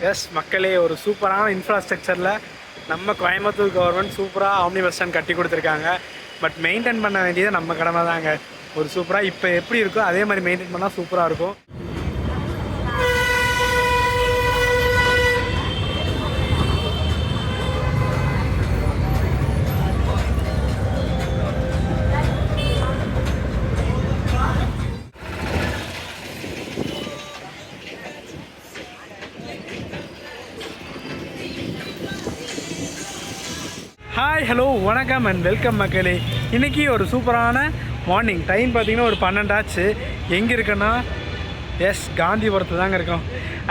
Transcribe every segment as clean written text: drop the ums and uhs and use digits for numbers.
S மக்களே, ஒரு சூப்பரான இன்ஃப்ராஸ்ட்ரக்சரில் நம்ம கோயம்புத்தூர் கவர்மெண்ட் சூப்பராக ஆம்னி பஸ் ஸ்டாண்ட் கட்டி கொடுத்துருக்காங்க. பட் மெயின்டைன் பண்ண வேண்டியது நம்ம கடமை தாங்க. ஒரு சூப்பராக இப்போ எப்படி இருக்கோ அதே மாதிரி மெயின்டைன் பண்ணால் சூப்பராக இருக்கும். ஹாய், ஹலோ, வணக்கம் அண்ட் வெல்கம் மக்களே. இன்றைக்கி ஒரு சூப்பரான மார்னிங். டைம் பார்த்திங்கன்னா ஒரு 12 ஆச்சு. எங்கே இருக்குன்னா காந்திபுரத்தில் தாங்க இருக்கோம்.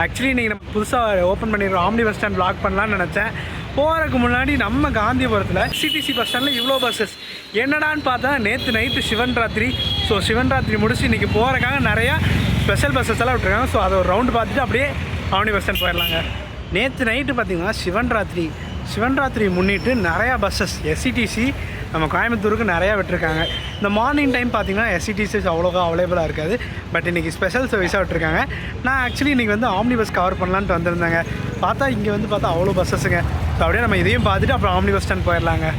ஆக்சுவலி இன்றைக்கி நம்ம புதுசாக ஓப்பன் பண்ணிடுறோம் ஆம்னி பஸ் ஸ்டாண்ட் வ்ளாக் பண்ணலான்னு நினச்சேன். போகிறதுக்கு முன்னாடி நம்ம காந்திபுரத்தில் சிடிசி பஸ் ஸ்டாண்டில் இவ்வளோ பஸ்ஸஸ் என்னடான்னு பார்த்தா நேற்று நைட்டு சிவன் ராத்திரி. ஸோ சிவன் ராத்திரி முடிச்சு இன்றைக்கி போகிறக்காக நிறையா ஸ்பெஷல் பஸ்ஸஸ் எல்லாம் விட்டுருக்காங்க. ஸோ அதை ஒரு ரவுண்டு பார்த்துட்டு அப்படியே ஆம்னி பஸ் ஸ்டாண்ட் போயிடலாங்க. நேற்று நைட்டு பார்த்திங்கன்னா சிவன் ராத்திரி முன்னிட்டு நிறையா பஸ்ஸஸ் எஸ்சிடிசி நம்ம கோயம்புத்தூருக்கு நிறையா விட்டுருக்காங்க. இந்த மார்னிங் டைம் பார்த்திங்கன்னா எஸ்சிடிசிஸ் அவ்வளோவா அவைலபிளாக இருக்காது. பட் இன்றைக்கி ஸ்பெஷல் சர்வீஸாக விட்டுருக்காங்க. நான் ஆக்சுவலி இன்றைக்கி வந்து ஆம்னி பஸ் கவர் பண்ணலான்ட்டு வந்திருந்தேங்க. பார்த்தா இங்கே வந்து பார்த்தா அவ்வளோ பஸ்ஸஸுங்க. ஸோ அப்படியே நம்ம இதையும் பார்த்துட்டு அப்புறம் ஆம்னி பஸ் ஸ்டாண்ட் போயிடலாங்க.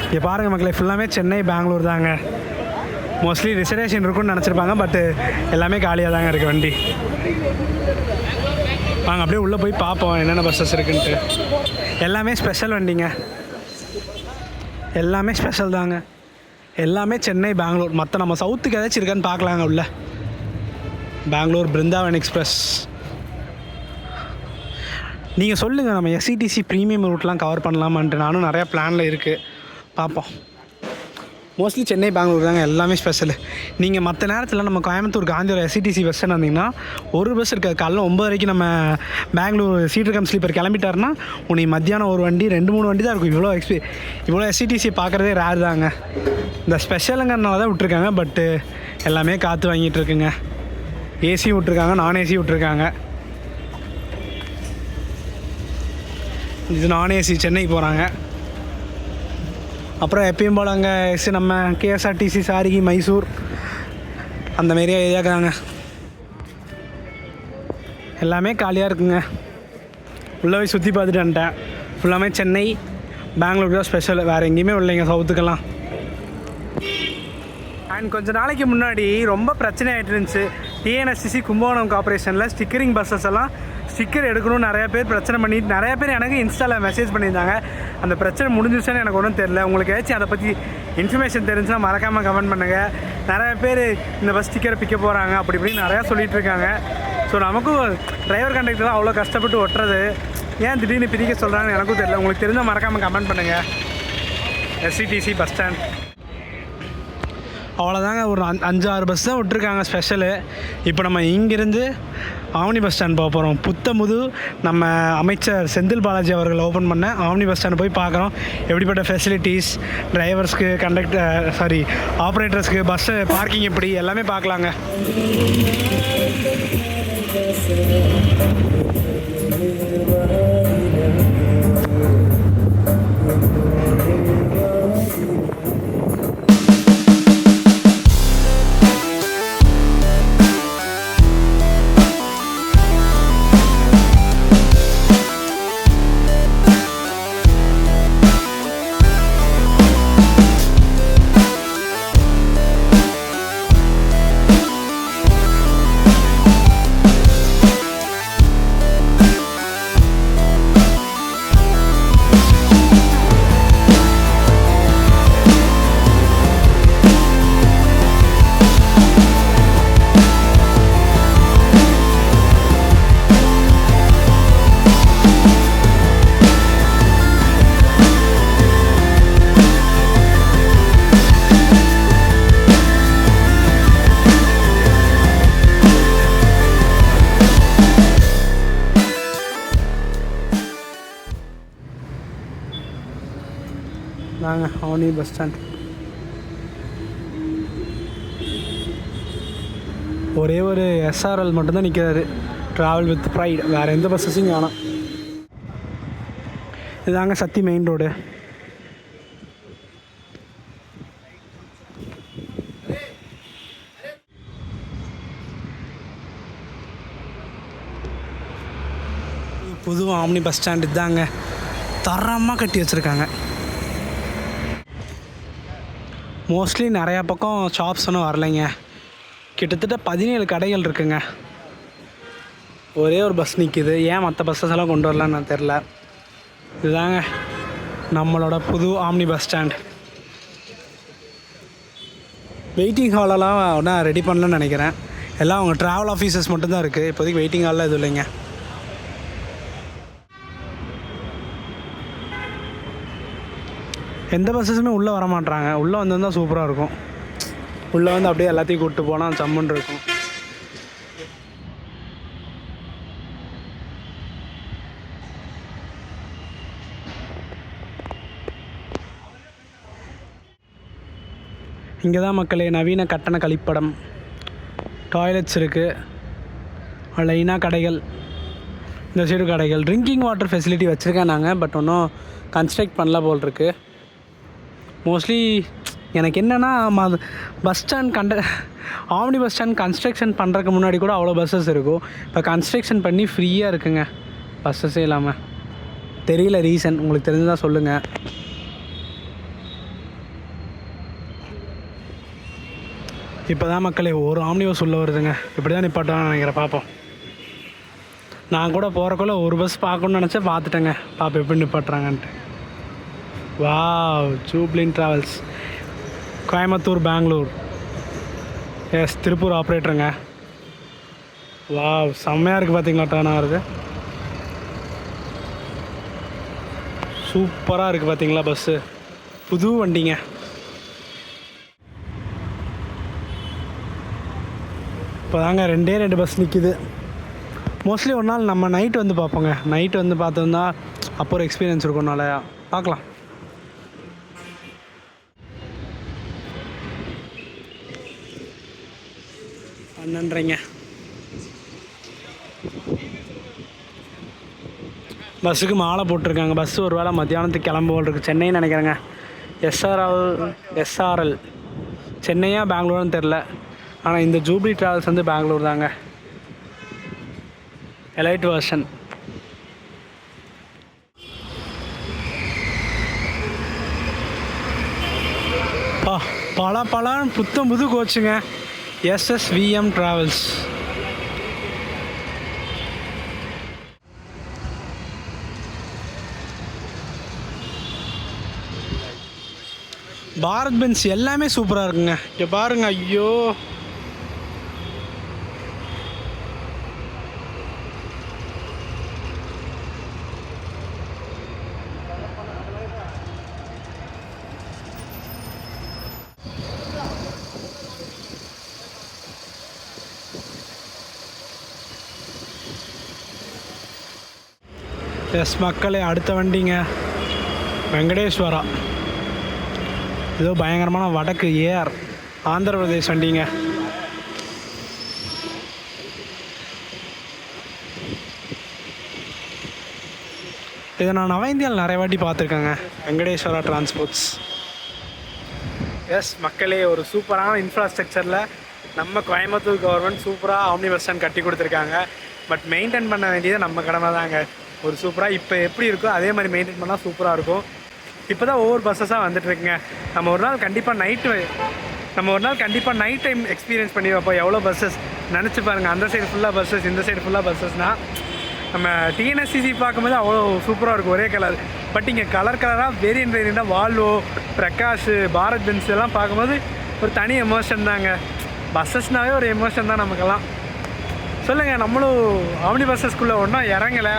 இங்கே பாருங்கள் மக்களே, ஃபுல்லாமே சென்னை பெங்களூர் தாங்க. மோஸ்ட்லி ரிசர்வேஷன் இருக்குன்னு நினச்சிருப்பாங்க. பட்டு எல்லாமே காலியாக தாங்க இருக்குது வண்டி. வாங்க அப்படியே உள்ளே போய் பார்ப்போம் என்னென்ன பஸ்ஸஸ் இருக்குன்ட்டு. எல்லாமே ஸ்பெஷல் வண்டிங்க, எல்லாமே ஸ்பெஷல் தாங்க. எல்லாமே சென்னை பெங்களூர். மற்ற நம்ம சவுத்துக்கு ஏதாச்சும் இருக்கான்னு பார்க்கலாங்க. உள்ள பெங்களூர் பிருந்தாவன் எக்ஸ்பிரஸ். நீங்கள் சொல்லுங்கள், நம்ம எஸ்சிடிசி ப்ரீமியம் ரூட்லாம் கவர் பண்ணலாமான்ட்டு நானும் நிறையா பிளானில் இருக்குது. பார்ப்போம். மோஸ்ட்லி சென்னை பெங்களூர் தாங்க எல்லாமே ஸ்பெஷலு. நீங்கள் மற்ற நேரத்தில் நம்ம Coimbatore Gandhipuram SCTC bus stand வந்தீங்கன்னா ஒரு பஸ் இருக்காது. காலைல 9 வரைக்கும் நம்ம பெங்களூர் சீட்டர் கம் ஸ்லீப்பர் கிளம்பிட்டாருன்னா உனக்கு மத்தியானம் ஒரு வண்டி 2-3 வண்டி தான் இருக்கும். இவ்வளோ எஸ்சிடிசி பார்க்குறதே ரேர் தாங்க. இந்த ஸ்பெஷலுங்கிறனால தான் விட்ருக்காங்க. பட்டு எல்லாமே காற்று வாங்கிட்டு இருக்குங்க. ஏசியும் விட்ருக்காங்க, நான் ஏசி விட்ருக்காங்க. இது நான் ஏசி சென்னைக்கு போகிறாங்க. அப்புறம் எப்பயும் போல் அங்கே நம்ம கேஎஸ்ஆர்டிசி சாரிகி மைசூர் அந்த மாரியே ஏரியாக்காங்க. எல்லாமே காலியாக இருக்குங்க. உள்ளே போய் சுற்றி பார்த்துட்டு வந்துட்டேன். ஃபுல்லாமே சென்னை பெங்களூர் தான் ஸ்பெஷல், வேறு எங்கேயுமே இல்லைங்க சவுத்துக்கெல்லாம். அண்ட் கொஞ்சம் நாளைக்கு முன்னாடி ரொம்ப பிரச்சனை ஆகிட்டு இருந்துச்சு. டிஎன்எஸ்சிசி கும்பகோணம் கார்பரேஷனில் ஸ்டிக்கரிங் பஸ்ஸஸ் எல்லாம் ஸ்டிக்கர் எடுக்கணும் நிறையா பேர் பிரச்சனை பண்ணிட்டு நிறையா பேர் எனக்கு இன்ஸ்டாவில் மெசேஜ் பண்ணியிருந்தாங்க. அந்த பிரச்சனை முடிஞ்சிச்சுன்னு எனக்கு ஒன்றும் தெரியல. உங்களுக்கு ஏதாச்சும் அதை பற்றி இன்ஃபர்மேஷன் தெரிஞ்சுன்னா மறக்காமல் கமெண்ட் பண்ணுங்கள். நிறையா பேர் இந்த பஸ் ஸ்டிக்கரை பிக்க போகிறாங்க அப்படி இப்படின்னு நிறையா சொல்லிகிட்டு இருக்காங்க. ஸோ நமக்கும் டிரைவர் கண்டக்டர்லாம் அவ்வளோ கஷ்டப்பட்டு ஒட்டுறது ஏன் திடீர்னு பிரிக்க சொல்கிறாங்கன்னு எனக்கும் தெரியல. உங்களுக்கு தெரிஞ்சால் மறக்காமல் கமெண்ட் பண்ணுங்கள். எஸ்சிடிசி பஸ் ஸ்டாண்ட் அவ்வளோதாங்க. ஒரு 5-6 பஸ் தான் விட்டுருக்காங்க ஸ்பெஷலு. இப்போ நம்ம இங்கேருந்து ஆம்னி பஸ் ஸ்டாண்ட் போக போகிறோம். புத்தமுது நம்ம அமைச்சர் செந்தில் பாலாஜி அவர்கள் ஓப்பன் பண்ண ஆம்னி பஸ் ஸ்டாண்ட் போய் பார்க்குறோம். எப்படிப்பட்ட ஃபெசிலிட்டிஸ், டிரைவர்ஸ்க்கு, ஆப்ரேட்டர்ஸ்க்கு, பஸ்ஸு பார்க்கிங் எப்படி எல்லாமே பார்க்கலாங்க. நாங்க ஆம்னி பஸ் ஸ்டாண்ட். ஒரே ஒரு எஸ்ஆர்எல் மட்டும்தான் நிற்கிறாரு, ட்ராவல் வித் ப்ரைட். வேறு எந்த பஸ்ஸஸும் காணோம். இதுதாங்க சத்தி மெயின் ரோடு. புது ஆம்னி பஸ் ஸ்டாண்டு இதாங்க, தரமாக கட்டி வச்சுருக்காங்க. மோஸ்ட்லி நிறையா பக்கம் ஷாப்ஸ் ஒன்றும் வரலைங்க. கிட்டத்தட்ட 17 கடைகள் இருக்குங்க. ஒரே ஒரு பஸ் நிற்கிது. ஏன் மற்ற பஸ்ஸஸ் எல்லாம் கொண்டு வரலான்னு நான் தெரில. இதுதாங்க நம்மளோட புது ஆம்னி பஸ் ஸ்டாண்ட். வெயிட்டிங் ஹாலெல்லாம் ஒன்றும் ரெடி பண்ணலன்னு நினைக்கிறேன். எல்லாம் அவங்க ட்ராவல் ஆஃபீஸர்ஸ் மட்டும்தான் இருக்குது. இப்போதைக்கு வெயிட்டிங் ஹாலில் எதுவும் இல்லைங்க. எந்த பஸ்ஸஸுமே உள்ளே வர மாட்டாங்க. உள்ளே வந்திருந்தால் சூப்பராக இருக்கும். உள்ளே வந்து அப்படியே எல்லாத்தையும் கூப்பிட்டு போனால் சம்முன்னு இருக்கும். இங்கே தான் மக்களே நவீன கட்டண கழிப்படம், டாய்லெட்ஸ் இருக்குது, லைனாக கடைகள், இந்த சைடு கடைகள். ட்ரிங்கிங் வாட்டர் ஃபெசிலிட்டி வச்சுருக்கேன் நாங்கள், பட் ஒன்றும் கன்ஸ்ட்ரக்ட் பண்ணல போல் இருக்குது. மோஸ்ட்லி எனக்கு என்னென்னா bus stand omni bus stand construction பண்ணுறதுக்கு முன்னாடி கூட அவ்வளோ பஸ்ஸஸ் இருக்கும். இப்போ கன்ஸ்ட்ரக்ஷன் பண்ணி ஃப்ரீயாக இருக்குங்க பஸ்ஸஸே இல்லாமல். தெரியல ரீசன், உங்களுக்கு தெரிஞ்சுதான் சொல்லுங்கள். இப்போ தான் மக்களே ஒரு ஆம்னி பஸ் உள்ளே வருதுங்க. இப்படி தான் நிப்பாட்டான்னு நினைக்கிறேன். பார்ப்போம். நான் கூட போகிறக்குள்ள ஒரு பஸ் பார்க்கணுன்னு நினச்சேன், பார்த்துட்டேங்க. பார்ப்போம் எப்படி நிப்பாட்டுறாங்கன்ட்டு. வாவ், ஜூப்ளின் ட்ராவல்ஸ், கோயம்புத்தூர், பெங்களூர். எஸ், திருப்பூர் ஆப்ரேட்டருங்க. வாவ், செம்மையாக இருக்குது பார்த்தீங்களா. டர்ன் ஆகுது சூப்பராக இருக்குது பார்த்தீங்களா. பஸ்ஸு புது வண்டிங்க. இப்போ தாங்க 2 பஸ் நிற்கிது. மோஸ்ட்லி ஒரு நாள் நம்ம நைட் வந்து பார்ப்போங்க. நைட் வந்து பார்த்தோம்னா அப்போ ஒரு எக்ஸ்பீரியன்ஸ் இருக்கும். நாளையா பார்க்கலாம். நன்றிங்க. பஸ்ஸுக்கு மாலை போட்டிருக்காங்க. பஸ்ஸு ஒரு வேளை மத்தியானத்துக்கு கிளம்பு போல் இருக்குது. சென்னைன்னு நினைக்கிறேங்க. எஸ்ஆர்எல் சென்னையா பெங்களூர்னு தெரில. ஆனால் இந்த ஜூப்ளி ட்ராவல்ஸ் வந்து பெங்களூர் தாங்க. Elite version. பல புத்தம் புது கோச்சுங்க. SSVM travels. பாரத் பென்ஸ் எல்லாமே சூப்பராக இருக்குங்க. இங்கே பாருங்க. ஐயோ, எஸ் மக்களே, அடுத்த வண்டிங்க வெங்கடேஸ்வரா. ஏதோ பயங்கரமான வடக்கு ஏஆர் ஆந்திர பிரதேஷ் வண்டிங்க. இதை நான் நவ இந்தியாவில் நிறைய வாட்டி பார்த்துருக்கேங்க. வெங்கடேஸ்வரா டிரான்ஸ்போர்ட்ஸ். எஸ் மக்களே, ஒரு சூப்பரான இன்ஃப்ராஸ்ட்ரக்சரில் நம்ம கோயம்புத்தூர் கவர்மெண்ட் சூப்பராக ஆம்னி பஸ் ஸ்டாண்ட் கட்டி கொடுத்துருக்காங்க. பட் மெயின்டைன் பண்ண வேண்டியது நம்ம கடமை தாங்க. ஒரு சூப்பராக இப்போ எப்படி இருக்கோ அதே மாதிரி மெயின்டைன் பண்ணால் சூப்பராக இருக்கும். இப்போ தான் ஒவ்வொரு பஸ்ஸஸாக வந்துட்டுருக்குங்க. நம்ம ஒரு நாள் கண்டிப்பாக நைட் டைம் எக்ஸ்பீரியன்ஸ் பண்ணி வைப்போம். எவ்வளோ பஸ்ஸஸ் நினச்சி பாருங்கள். அந்த சைடு ஃபுல்லாக பஸ்ஸஸ், இந்த சைடு ஃபுல்லாக பஸ்ஸஸ்னால் நம்ம டிஎன்எஸ்சிசி பார்க்கும்போது அவ்வளோ சூப்பராக இருக்கும், ஒரே கலர். பட் இங்கே கலராக வேரியண்டாக வால்வோ, பிரகாஷ், பாரத் பென்ஸ் எல்லாம் பார்க்கும்போது ஒரு தனி எமோஷன் தாங்க. பஸ்ஸஸ்னாவே ஒரு எமோஷன் தான் நமக்கெல்லாம். சொல்லுங்கள், நம்மளும் ஆம்னி பஸ்ஸஸ்குள்ளே ஒன்றும் இறங்கலை.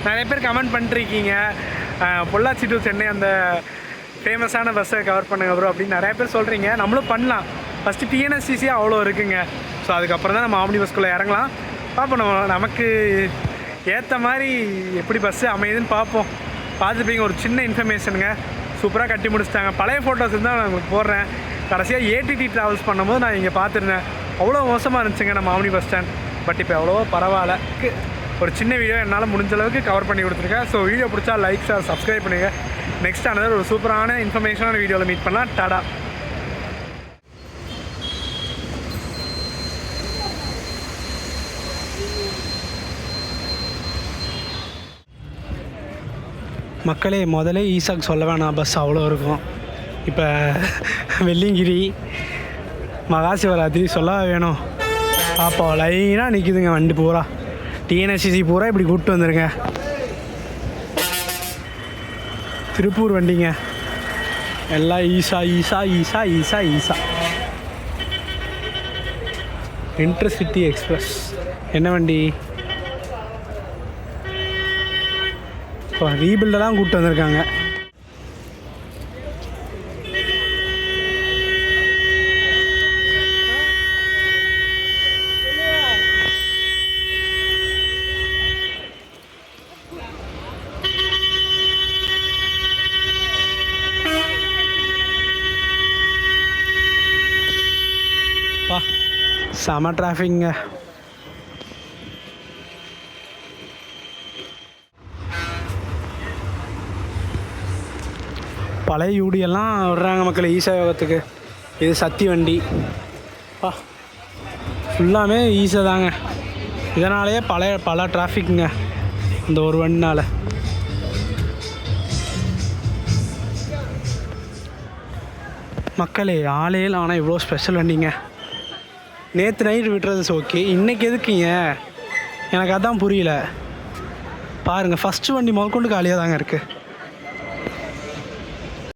நிறைய பேர் கமெண்ட் பண்ணிருக்கீங்க, பொள்ளாச்சி டு சென்னை அந்த ஃபேமஸான பஸ்ஸை கவர் பண்ணுங்க ப்ரோ அப்படின்னு நிறைய பேர் சொல்கிறீங்க. நம்மளும் பண்ணலாம். ஃபஸ்ட்டு டிஎன்எஸ்சிசி அவ்வளோ இருக்குங்க. ஸோ அதுக்கப்புறம் தான் நம்ம ஆம்னி பஸ்குள்ளே இறங்கலாம். பார்ப்போம் நமக்கு ஏற்ற மாதிரி எப்படி பஸ்ஸு அமையுதுன்னு பார்ப்போம். பார்த்துப்பீங்க. ஒரு சின்ன இன்ஃபர்மேஷனுங்க. சூப்பராக கட்டி முடிச்சிட்டாங்க. பழைய ஃபோட்டோஸ் இருந்தால் நான் உங்களுக்கு போடுறேன். கடைசியாக ஏடிடி ட்ராவல்ஸ் பண்ணும்போது நான் இங்கே பார்த்துருந்தேன். அவ்வளோ மோசமாக இருந்துச்சுங்க நம்ம ஆம்னி பஸ் ஸ்டாண்ட். பட் இப்போ எவ்வளோ பரவாயில்ல. ஒரு சின்ன வீடியோ என்னால் முடிஞ்ச அளவுக்கு கவர் பண்ணி கொடுத்துருக்கேன். ஸோ வீடியோ பிடிச்சா லைக், ஷேர், சப்ஸ்கிரைப் பண்ணுங்கள். நெக்ஸ்ட் அனதர் ஒரு சூப்பரான இன்ஃபர்மேஷனான வீடியோவில் மீட் பண்ணலாம். டாடா. மக்களே முதலே ஈசாக்கு சொல்ல வேணாம், பஸ் அவ்வளோ இருக்கும். இப்போ வெள்ளிங்கிரி மகாசிவராத்திரி சொல்ல வேணும். அப்போ லைனாக நிற்கிதுங்க வண்டி பூரா. டிஎன்எஸ்சிசி பூரா இப்படி கூப்பிட்டு வந்துருங்க. திருப்பூர் வண்டிங்க எல்லாம் ஈசா ஈசா ஈசா ஈசா ஈசா. இன்டர்சிட்டி எக்ஸ்பிரஸ் என்ன வண்டி? இப்போ ரீபில்டெல்லாம் கூப்பிட்டு வந்திருக்காங்க. செம டிராஃபிக்ங்க. பழைய யூடியெல்லாம் விடுறாங்க மக்கள் ஈசா யோகத்துக்கு. இது சக்தி வண்டி. ஃபுல்லாமே ஈஸா தாங்க. இதனாலேயே பல டிராஃபிக்குங்க இந்த ஒரு வண்டினால். மக்களே ஆலையில் ஆனால் இவ்வளோ ஸ்பெஷல் வண்டிங்க. நேற்று நைட்டு விட்டுறது ஓகே, இன்றைக்கி எதுக்குங்க எனக்கு அதான் புரியல. பாருங்கள் ஃபஸ்ட்டு வண்டி முதற்கொண்டு காலியாக தாங்க இருக்குது.